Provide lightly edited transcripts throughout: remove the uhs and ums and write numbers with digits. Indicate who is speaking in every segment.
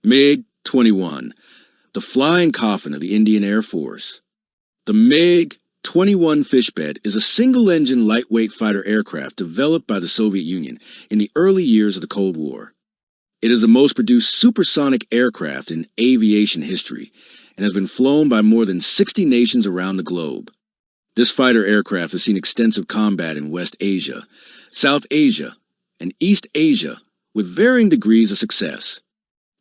Speaker 1: MiG-21, the flying coffin of the Indian Air Force. The MiG-21 Fishbed is a single-engine lightweight fighter aircraft developed by the Soviet Union in the early years of the Cold War. It is the most produced supersonic aircraft in aviation history and has been flown by more than 60 nations around the globe. This fighter aircraft has seen extensive combat in West Asia, South Asia, and East Asia with varying degrees of success.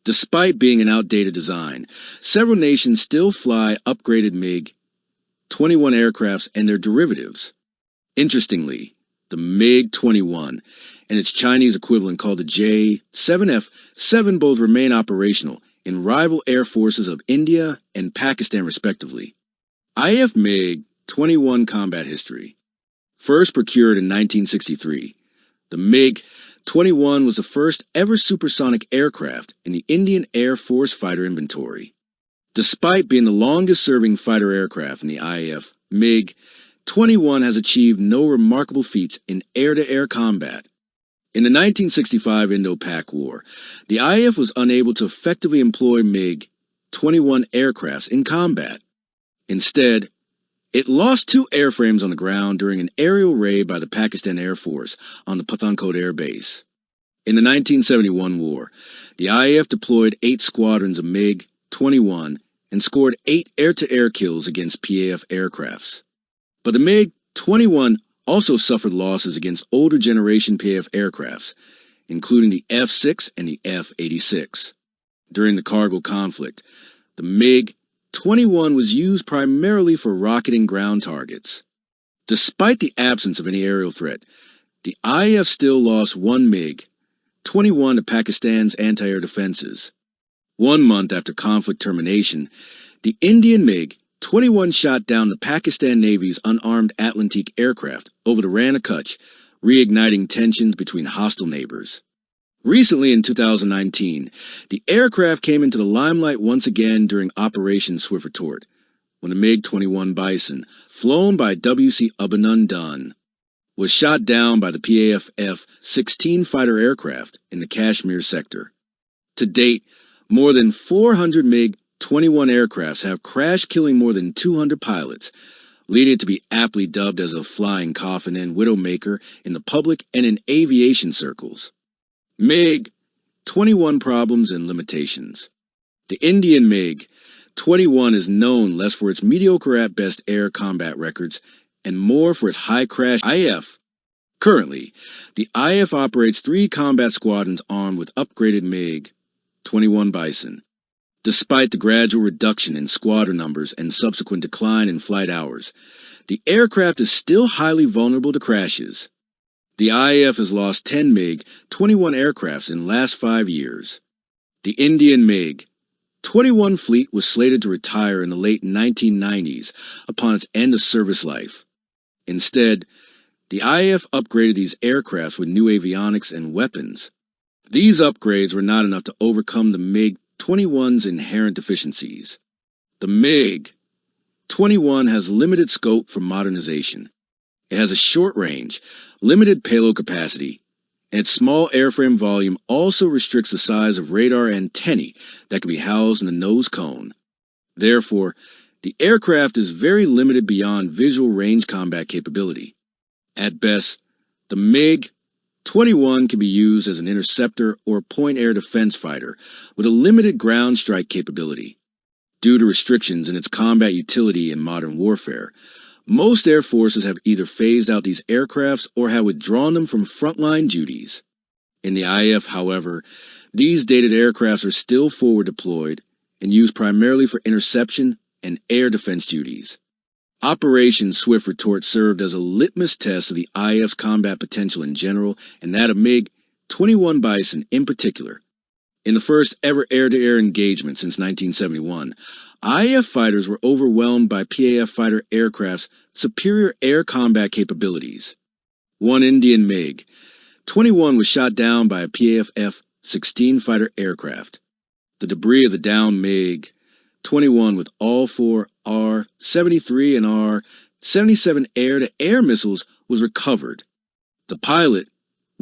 Speaker 1: Despite being an outdated design, several nations still fly upgraded MiG-21 aircrafts and their derivatives. Interestingly, the MiG-21 and its Chinese equivalent called the J-7F-7 both remain operational in rival air forces of India and Pakistan respectively. IAF MiG-21 combat history. First procured in 1963, the MiG-21 was the first ever supersonic aircraft in the Indian Air Force fighter inventory. Despite being the longest-serving fighter aircraft in the IAF, MiG-21 has achieved no remarkable feats in air-to-air combat. In the 1965 Indo-Pak War, the IAF was unable to effectively employ MiG-21 aircrafts in combat. Instead, it lost 2 airframes on the ground during an aerial raid by the Pakistan Air Force on the Pathankot Air Base. In the 1971 war, the IAF deployed 8 squadrons of MiG-21 and scored 8 air-to-air kills against PAF aircrafts. But the MiG-21 also suffered losses against older generation PAF aircrafts, including the F-6 and the F-86. During the Kargil conflict, the MiG-21 was used primarily for rocketing ground targets. Despite the absence of any aerial threat, the IAF still lost 1 MiG-21 to Pakistan's anti-air defenses. 1 month after conflict termination, the Indian MiG-21 shot down the Pakistan Navy's unarmed Atlantique aircraft over the Rana Kutch, reigniting tensions between hostile neighbors. Recently in 2019, the aircraft came into the limelight once again during Operation Swift Retort, when the MiG-21 Bison, flown by W.C. Abhinandan, was shot down by the PAF F-16 fighter aircraft in the Kashmir sector. To date, more than 400 MiG-21 aircrafts have crashed, killing more than 200 pilots, leading it to be aptly dubbed as a flying coffin and widowmaker in the public and in aviation circles. MiG-21 problems and limitations. The Indian MiG-21 is known less for its mediocre at best air combat records and more for its high crash IAF. Currently, the IAF operates 3 combat squadrons armed with upgraded MiG-21 Bison. Despite the gradual reduction in squadron numbers and subsequent decline in flight hours, the aircraft is still highly vulnerable to crashes. The IAF has lost 10 MiG-21 aircrafts in the last 5 years. The Indian MiG-21 fleet was slated to retire in the late 1990s upon its end of service life. Instead, the IAF upgraded these aircraft with new avionics and weapons. These upgrades were not enough to overcome the MiG-21's inherent deficiencies. The MiG-21 has limited scope for modernization. It has a short range, limited payload capacity, and its small airframe volume also restricts the size of radar antennae that can be housed in the nose cone. Therefore, the aircraft is very limited beyond visual range combat capability. At best, the MiG-21 can be used as an interceptor or point air defense fighter with a limited ground strike capability. Due to restrictions in its combat utility in modern warfare, most air forces have either phased out these aircrafts or have withdrawn them from frontline duties. In the IAF, however, these dated aircrafts are still forward deployed and used primarily for interception and air defense duties. Operation Swift Retort served as a litmus test of the IAF's combat potential in general and that of MiG-21 Bison in particular. In the first ever air-to-air engagement since 1971, IAF fighters were overwhelmed by PAF fighter aircraft's superior air combat capabilities. 1 Indian MiG-21 was shot down by a PAF F-16 fighter aircraft. The debris of the downed MiG-21 with all 4 R-73 and R-77 air-to-air missiles was recovered. The pilot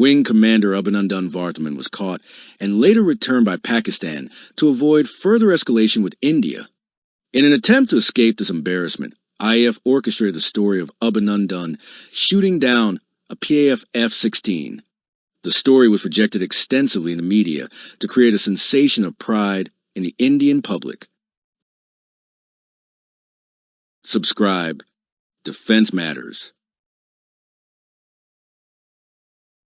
Speaker 1: Wing Commander Abhinandan Vardhaman was caught and later returned by Pakistan to avoid further escalation with India. In an attempt to escape this embarrassment, IAF orchestrated the story of Abhinandan shooting down a PAF F-16. The story was projected extensively in the media to create a sensation of pride in the Indian public. Subscribe. Defense Matters.